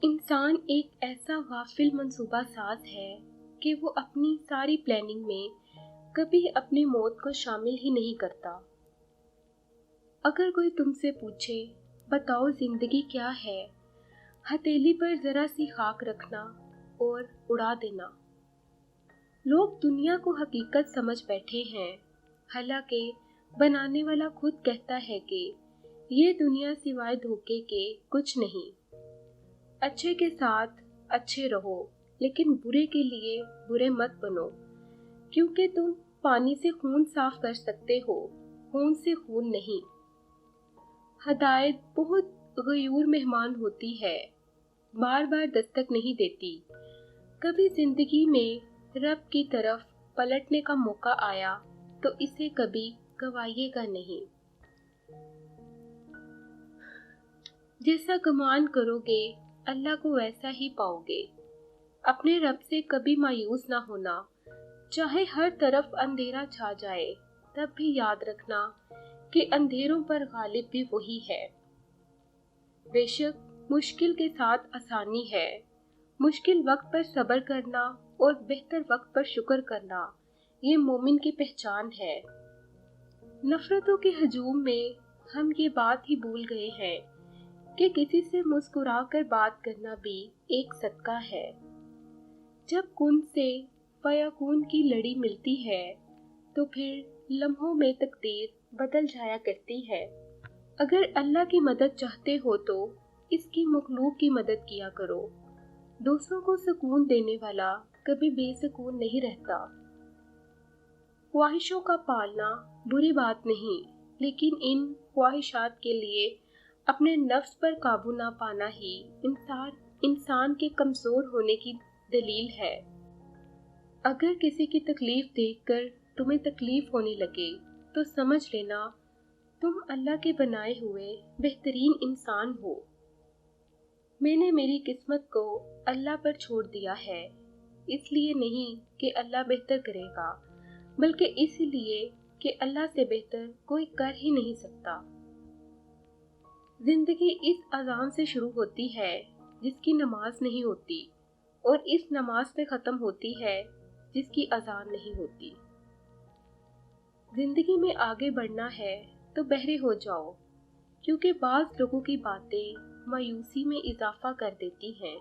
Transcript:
انسان ایک ایسا غافل منصوبہ ساز ہے کہ وہ اپنی ساری پلاننگ میں کبھی اپنی موت کو شامل ہی نہیں کرتا۔ اگر کوئی تم سے پوچھے بتاؤ زندگی کیا ہے، ہتھیلی پر ذرا سی خاک رکھنا اور اڑا دینا۔ لوگ دنیا کو حقیقت سمجھ بیٹھے ہیں، حالانکہ بنانے والا خود کہتا ہے کہ یہ دنیا سوائے دھوکے کے کچھ نہیں۔ اچھے کے ساتھ اچھے رہو، لیکن برے کے لیے برے مت بنو، کیونکہ تم پانی سے خون صاف کر سکتے ہو، خون سے خون نہیں۔ ہدایت بہت غیور مہمان ہوتی ہے، بار بار دستک نہیں دیتی۔ کبھی زندگی میں رب کی طرف پلٹنے کا موقع آیا تو اسے کبھی گوائیے گا نہیں۔ جیسا گمان کرو گے اللہ کو ویسا ہی پاؤ گے۔ اپنے رب سے کبھی مایوس نہ ہونا، چاہے ہر طرف اندھیرا چھا جائے، تب بھی یاد رکھنا کہ اندھیروں پر غالب بھی وہی ہے۔ بے شک مشکل کے ساتھ آسانی ہے، مشکل وقت پر صبر کرنا اور بہتر وقت پر شکر کرنا یہ مومن کی پہچان ہے۔ نفرتوں کے ہجوم میں ہم یہ بات ہی بھول گئے ہیں کہ کسی سے مسکرا کر بات کرنا بھی ایک صدقہ ہے۔ جب کن سے فیکون کی لڑی ملتی ہے تو پھر لمحوں میں تقدیر بدل جایا کرتی ہے۔ اگر اللہ کی مدد چاہتے ہو تو اس کی مخلوق کی مدد کیا کرو۔ دوسروں کو سکون دینے والا کبھی بے سکون نہیں رہتا۔ خواہشوں کا پالنا بری بات نہیں، لیکن ان خواہشات کے لیے اپنے نفس پر قابو نہ پانا ہی انسان کے کمزور ہونے کی دلیل ہے۔ اگر کسی کی تکلیف دیکھ کر تمہیں تکلیف ہونے لگے تو سمجھ لینا تم اللہ کے بنائے ہوئے بہترین انسان ہو۔ میں نے میری قسمت کو اللہ پر چھوڑ دیا ہے، اس لیے نہیں کہ اللہ بہتر کرے گا، بلکہ اس لیے کہ اللہ سے بہتر کوئی کر ہی نہیں سکتا۔ زندگی اس اذان سے شروع ہوتی ہے جس کی نماز نہیں ہوتی، اور اس نماز پہ ختم ہوتی ہے جس کی اذان نہیں ہوتی۔ زندگی میں آگے بڑھنا ہے تو بہرے ہو جاؤ، کیونکہ بعض لوگوں کی باتیں مایوسی میں اضافہ کر دیتی ہیں۔